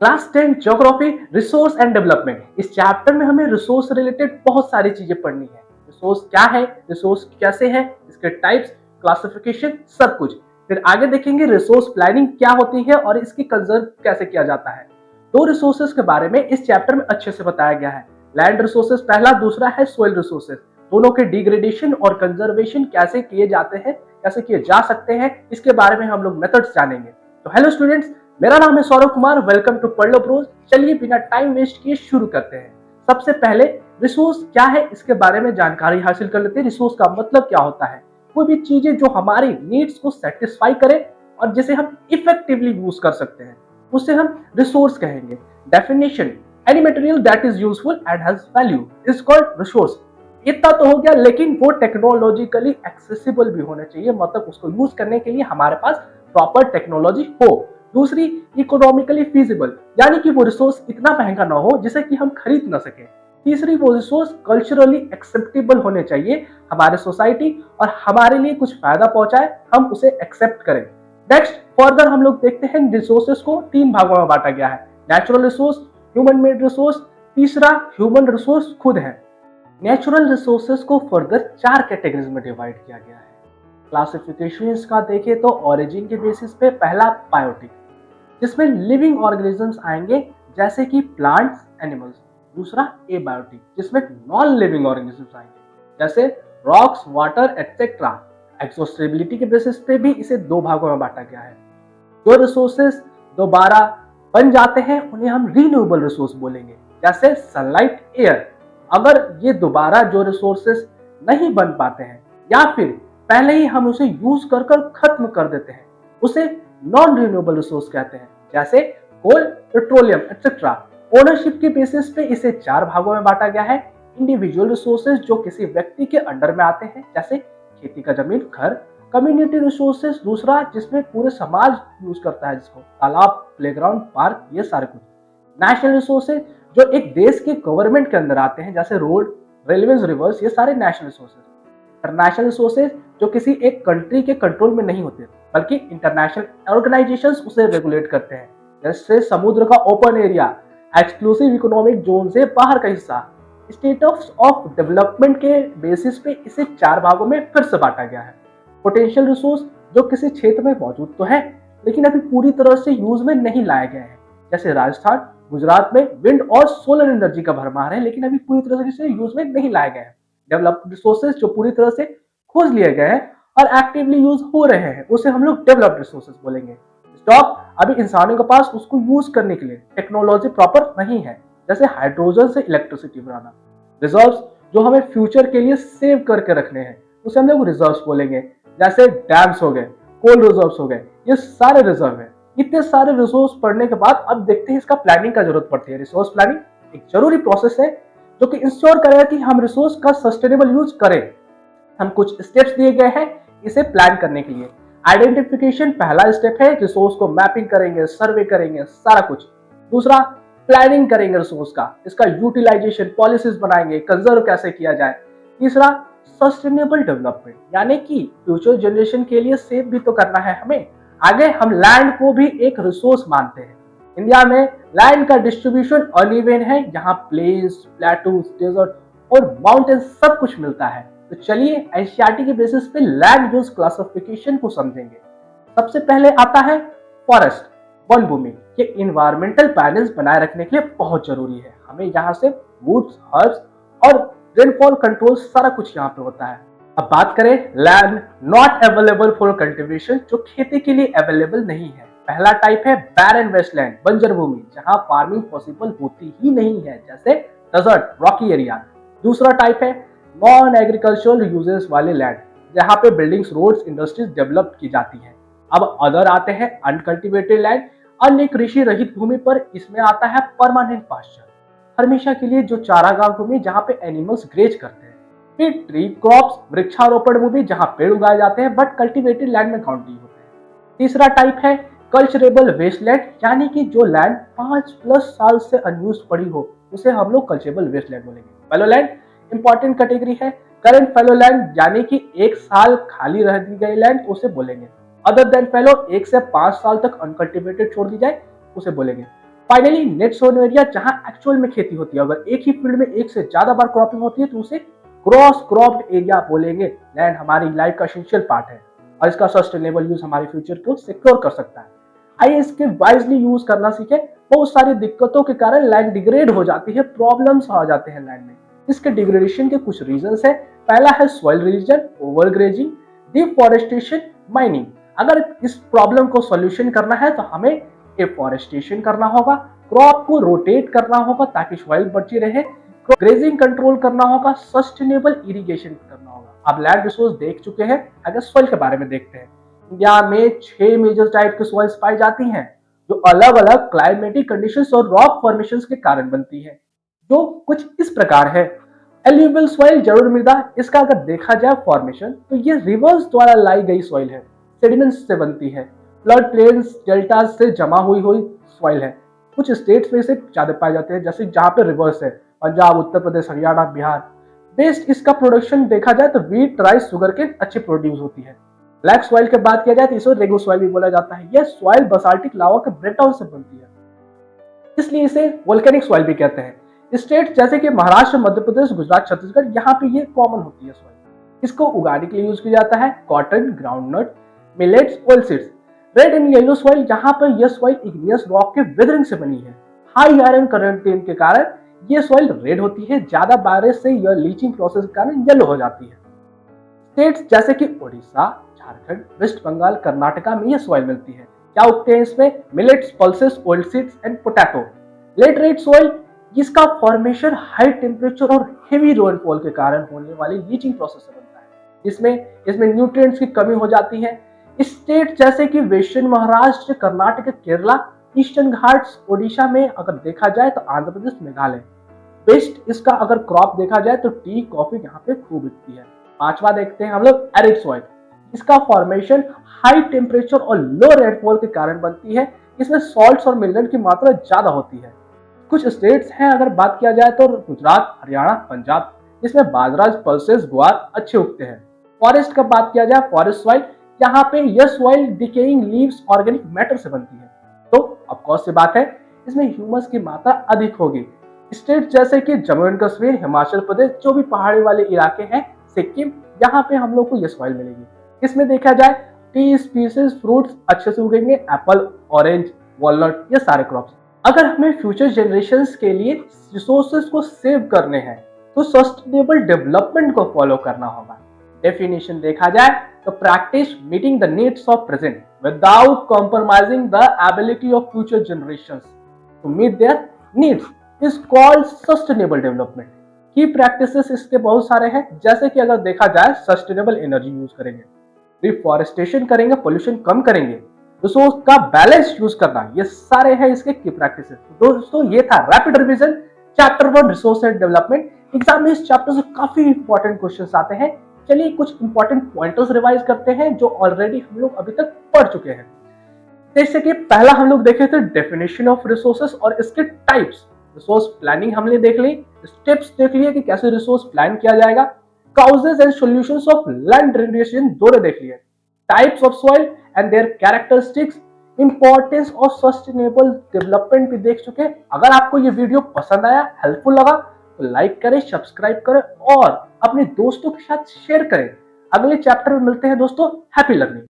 Class 10 geography resource and development. इस chapter में हमें रिसोर्स रिलेटेड बहुत सारी चीजें पढ़नी है। रिसोर्स क्या है, रिसोर्स कैसे है, इसके टाइप्स, क्लासिफिकेशन, सब कुछ। फिर आगे देखेंगे रिसोर्स प्लानिंग क्या होती है और इसकी कंजर्व कैसे किया जाता है। दो रिसोर्सेज के बारे में इस चैप्टर में अच्छे से बताया गया है। लैंड रिसोर्सेज पहला, दूसरा है सोइल रिसोर्सेज। दोनों के डिग्रेडेशन और कंजर्वेशन कैसे किए जाते हैं, कैसे किए जा सकते हैं, इसके बारे में हम लोग मेथड्स जानेंगे। तो हेलो स्टूडेंट्स, मेरा नाम है सौरभ कुमार। वेलकम टू पढ़ लो प्रोज। चलिए बिना टाइम वेस्ट किए शुरू करते हैं। सबसे पहले रिसोर्स क्या है इसके बारे में जानकारी हासिल कर लेते हैं। रिसोर्स का मतलब क्या होता है? कोई भी चीजें जो हमारी नीड्स को सेटिस्फाई करे और जिसे हम इफेक्टिवली यूज कर सकते हैं, उसे हम रिसोर्स कहेंगे। Definition, any material that is useful and has value is called resource. इतना तो हो गया, लेकिन वो टेक्नोलॉजिकली एक्सेसिबल भी होना चाहिए, मतलब उसको यूज करने के लिए हमारे पास प्रॉपर टेक्नोलॉजी हो। दूसरी, इकोनॉमिकली फीजिबल, यानी कि वो रिसोर्स इतना महंगा ना हो जिसे कि हम खरीद ना सके। तीसरी, वो रिसोर्स कल्चरली एक्सेप्टेबल होने चाहिए, हमारे सोसाइटी और हमारे लिए कुछ फायदा पहुंचाए, हम उसे एक्सेप्ट करें। नेक्स्ट, फर्दर हम लोग देखते हैं रिसोर्सेस को तीन भागों में बांटा गया है। Natural resource, human made resource, तीसरा ह्यूमन रिसोर्स खुद है। नेचुरल रिसोर्सेज को फर्दर चार कैटेगरीज में डिवाइड किया गया है। क्लासिफिकेशन का देखें तो ओरिजिन के बेसिस पे पहला बायोटिक, जिसमें लिविंग ऑर्गेनिजम्स आएंगे जैसे कि प्लांट्स, एनिमल्स। दूसरा एबायोटिक, जिसमें नॉन लिविंग ऑर्गेनिजम्स आएंगे जैसे रॉक्स, वाटर एटसेट्रा। एक्सोस्टेबिलिटी के बेसिस पे भी इसे दो भागों में बांटा गया है। जो रिसोर्सेज दोबारा बन जाते हैं उन्हें हम रीन्यूएबल रिसोर्स बोलेंगे, जैसे सनलाइट, एयर। अगर ये दोबारा जो रिसोर्सेज नहीं बन पाते हैं या फिर पहले ही हम उसे यूज कर कर खत्म कर देते हैं, उसे नॉन रिन्यूएबल रिसोर्स कहते हैं, जैसे कोल, पेट्रोलियम एक्सेट्रा। ओनरशिप के बेसिस पे इसे चार भागों में बांटा गया है। इंडिविजुअल रिसोर्सेज जो किसी व्यक्ति के अंडर में आते हैं, जैसे खेती का जमीन, घर। कम्युनिटी रिसोर्सेज दूसरा, जिसमें पूरे समाज यूज करता है, जिसको तालाब, प्लेग्राउंड, पार्क, ये सारे कुछ। नेशनल रिसोर्सेज जो एक देश के गवर्नमेंट के अंदर आते हैं, जैसे रोड, रेलवेज, रिवर्स, ये सारे नेशनल रिसोर्सेज। इंटरनेशनल रिसोर्सेज जो किसी एक कंट्री के कंट्रोल में नहीं होते, बल्कि इंटरनेशनल ऑर्गेनाइजेशंस उसे रेगुलेट करते हैं, जैसे समुद्र का open area, exclusive economic zone से बाहर का हिस्सा। स्टेटस ऑफ डेवलपमेंट के बेसिस पे इसे चार भागों में फिर से बांटा गया है। पोटेंशियल रिसोर्स जो किसी क्षेत्र में मौजूद तो है, लेकिन अभी पूरी तरह से यूज में नहीं लाया गया है, जैसे राजस्थान, गुजरात में विंड और सोलर एनर्जी का भरमार है, लेकिन अभी पूरी तरह से यूज में नहीं लाया गया है। डेवलप्ड रिसोर्सेज जो पूरी तरह से खोज लिए गए हैं और एक्टिवली यूज हो रहे हैं, उसे हम लोग डेवलप्ड रिसोर्सेज बोलेंगे। स्टॉक, अभी इंसानों के पास उसको यूज करने के लिए टेक्नोलॉजी प्रॉपर नहीं है, जैसे हाइड्रोजन से इलेक्ट्रिसिटी बनाना। रिजर्व्स जो हमें फ्यूचर के लिए सेव करके रखने हैं, उसे हम लोग रिजर्व्स बोलेंगे, जैसे डैम्स हो गए, कोल रिजर्व्स हो गए, ये सारे रिजर्व है। इतने सारे रिसोर्स पढ़ने के बाद अब देखते हैं इसका प्लानिंग का जरूरत पड़ती है। रिसोर्स प्लानिंग एक जरूरी प्रोसेस है जो कि इंश्योर करेगा कि हम रिसोर्स का सस्टेनेबल यूज करें। हम कुछ स्टेप्स दिए गए हैं इसे प्लान करने के लिए। आइडेंटिफिकेशन पहला स्टेप है, रिसोर्स को मैपिंग करेंगे, सर्वे करेंगे, सारा कुछ। दूसरा, प्लानिंग करेंगे रिसोर्स का, इसका यूटिलाइजेशन पॉलिसीज बनाएंगे, कंजर्व कैसे किया जाए। तीसरा, सस्टेनेबल डेवलपमेंट, यानी कि फ्यूचर जनरेशन के लिए सेव भी तो करना है हमें। आगे हम लैंड को भी एक रिसोर्स मानते हैं। इंडिया में लैंड का डिस्ट्रीब्यूशन अनइवन है, यहाँ प्लेन्स, प्लेटूज, डेजर्ट और माउंटेन सब कुछ मिलता है। तो चलिए एनसीईआरटी के बेसिस पे लैंड यूज क्लासिफिकेशन को समझेंगे। सबसे पहले आता है फॉरेस्ट, वन भूमि। ये इन्वायरमेंटल बैलेंस बनाए रखने के लिए बहुत जरूरी है। हमें यहाँ से वुड्स, हर्ब्स और रेनफॉल कंट्रोल सारा कुछ यहाँ पे होता है। अब बात करें land not available for cultivation, जो खेती के लिए अवेलेबल नहीं है। पहला टाइप है बैरन वेस्टलैंड, बंजर भूमि, जहां फार्मिंग पॉसिबल होती ही नहीं है, जैसे डेजर्ट, रॉकी एरिया। दूसरा टाइप है नॉन एग्रीकल्चरल यूजेस वाले लैंड, जहां पे बिल्डिंग्स, रोड्स, इंडस्ट्रीज डेवलप की जाती है। अब अदर आते हैं अनकल्टिवेटेड लैंड, अन्य कृषि रहित भूमि पर। इसमें आता है परमानेंट पास्चर, हमेशा के लिए जो चारागाह भूमि जहां पे एनिमल्स ग्रेज करते हैं। फिर ट्री क्रॉप्स, वृक्षारोपण भूमि, जहां पेड़ उगाए जाते हैं बट कल्टिवेटेड लैंड में काउंट नहीं होते हैं। तीसरा टाइप है कल्चरेबल वेस्टलैंड, यानी कि जो लैंड 5+ साल से अनयूज पड़ी हो, उसे हम लोग कल्चरेबल वेस्टलैंड बोलेंगे। फैलो लैंड इंपॉर्टेंट कैटेगरी है। करंट फैलो लैंड, यानी कि 1 साल खाली रह दी गई लैंड, उसे बोलेंगे। अदर देन फैलो, 1 से 5 साल तक अनकल्टिवेटेड छोड़ दी जाए, उसे बोलेंगे। फाइनली नेट सोन एरिया जहां एक्चुअल में खेती होती है। अगर एक ही फील्ड में एक से ज्यादा बार क्रॉपिंग होती है तो उसे क्रॉस क्रॉप्ड एरिया बोलेंगे। लैंड हमारी लाइफ का एसेंशियल पार्ट है और इसका सस्टेनेबल यूज हमारे फ्यूचर को सिक्योर कर सकता है। आइए इसके वाइजली यूज करना सीखे। बहुत सारी दिक्कतों के कारण लैंड डिग्रेड हो जाती है, प्रॉब्लम्स आ जाते हैं लैंड में। इसके डिग्रेडेशन के कुछ रीजंस है। पहला है soil reason, overgrazing, deforestation, mining. अगर इस प्रॉब्लम को सॉल्यूशन करना है तो हमें एफॉरेस्टेशन करना होगा, क्रॉप को रोटेट करना होगा ताकि सॉइल बची रहे, ग्रेजिंग कंट्रोल करना होगा, सस्टेनेबल इरिगेशन करना होगा। अब लैंड रिसोर्स देख चुके हैं, अगर सॉइल के बारे में देखते हैं। इंडिया में 6 मेजर टाइप के सॉइल्स पाई जाती हैं जो अलग अलग क्लाइमेटिक कंडीशंस और रॉक फॉर्मेशंस के कारण बनती है, जो कुछ इस प्रकार है। एल्यूवियल सॉइल, जरूर मृदा, इसका अगर देखा जाए फॉर्मेशन तो ये रिवर्स द्वारा लाई गई सॉइल है, सेडिमेंट्स से बनती है। फ्लड प्लेन्स, डेल्टा से जमा हुई हुई सॉइल है। कुछ स्टेट्स में से ज्यादा पाए जाते हैं, जैसे जहां पे रिवर्स है, पंजाब, उत्तर प्रदेश, हरियाणा, बिहार। बेस्ट इसका प्रोडक्शन देखा जाए तो व्हीट, राइस, शुगर के अच्छी प्रोड्यूस होती है। ब्लैक सॉइल की बात किया जाए तो इसे रेगो सॉइल भी बोला जाता है। यह सॉइल बसाल्टिक लावा के ब्रेकडाउन से बनती है, इसलिए इसे वोल्केनिक सॉइल भी कहते हैं। स्टेट जैसे कि महाराष्ट्र, मध्य प्रदेश, गुजरात, छत्तीसगढ़, यहाँ पे ये कॉमन होती है सॉइल। इसको उगाने के लिए यूज किया जाता है। Cotton, groundnut, millets, oil seeds. Red and yellow soil, यहाँ पर यह सॉइल इग्नियस रॉक के वेदरिंग से बनी है। हाई आयरन कंटेंट के कारण यह सॉइल रेड होती है। ज्यादा बारिश से यह लीचिंग प्रोसेस के कारण येलो हो जाती है। स्टेट्स जैसे कि उड़ीसा, झारखंड, वेस्ट बंगाल, कर्नाटका में यह सॉइल मिलती है। क्या उगते हैं इसमें? Millets, pulses, oil seeds and potato. Laterite soil, जिसका फॉर्मेशन हाई टेम्परेचर और हेवी रेनफॉल के कारण होने वाली लीचिंग प्रोसेस से बनता है। इसमें न्यूट्रिएंट्स की कमी हो जाती है। स्टेट जैसे कि वेस्टर्न महाराष्ट्र, कर्नाटक, केरला, ईस्टर्न घाट्स, ओडिशा में अगर देखा जाए तो आंध्र प्रदेश, मेघालय। बेस्ट इसका अगर क्रॉप देखा जाए तो टी, कॉफी यहाँ पे खूब उगती है। पांचवा देखते हैं हम लोग एरिड सॉइल। इसका फॉर्मेशन हाई टेम्परेचर और लो रेनफॉल के कारण बनती है। इसमें सॉल्ट्स और मिनरल की मात्रा ज्यादा होती है। कुछ स्टेट्स हैं अगर बात किया जाए तो गुजरात, हरियाणा, पंजाब, जिसमें बाजरा, पल्सेस, ग्वार अच्छे उगते हैं। फॉरेस्ट का बात किया जाए, फॉरेस्ट सॉइल, यहाँ पे यह soil decaying leaves, organic matter से बनती है। तो ऑफ कोर्स सी बात है, इसमें ह्यूमस की मात्रा अधिक होगी। स्टेट जैसे कि जम्मू एंड कश्मीर, हिमाचल प्रदेश, जो भी पहाड़ी वाले इलाके हैं, सिक्किम, यहाँ पे हम लोग को यह सॉइल मिलेगी। इसमें देखा जाए टी स्पीसीज, फ्रूट्स अच्छे से उगेंगे, एप्पल, ऑरेंज, वॉलनट, ये सारे क्रॉप्स। अगर हमें फ्यूचर जनरेशंस के लिए रिसोर्सेज को सेव करने हैं तो सस्टेनेबल डेवलपमेंट को फॉलो करना होगा। डेफिनेशन देखा जाए तो practice meeting the needs of present without compromising the ability of future generations to meet their needs is called sustainable development. की प्रैक्टिसेस इसके बहुत सारे हैं, जैसे कि अगर देखा जाए सस्टेनेबल एनर्जी यूज करेंगे, डिफॉरेस्टेशन करेंगे, पोल्यूशन कम करेंगे, रिसोर्स का बैलेंस यूज करना, ये सारे हैं इसके की प्रैक्टिसेस। दोस्तों ये था rapid revision chapter 1 resource and development. Exam में इस चैप्टर से काफी इंपॉर्टेंट क्वेश्चंस आते हैं। चलिए कुछ इंपॉर्टेंट पॉइंटर्स रिवाइज करते हैं जो ऑलरेडी हम लोग अभी तक पढ़ चुके हैं। जैसे कि पहला हम लोग देखे थे डेफिनेशन ऑफ रिसोर्सेस और इसके टाइप्स। रिसोर्स प्लानिंग हमने देख ली, स्टेप्स देख लिए कि कैसे रिसोर्स प्लान किया जाएगा, causes and solutions of land degradation दोनों देख लिए, types of soil and there characteristics, importance of sustainable development भी देख चुके हैं। अगर आपको ये वीडियो पसंद आया, हेल्पफुल लगा तो लाइक करें, सब्सक्राइब करें और अपने दोस्तों के साथ शेयर करें। अगले चैप्टर में मिलते हैं दोस्तों। Happy learning.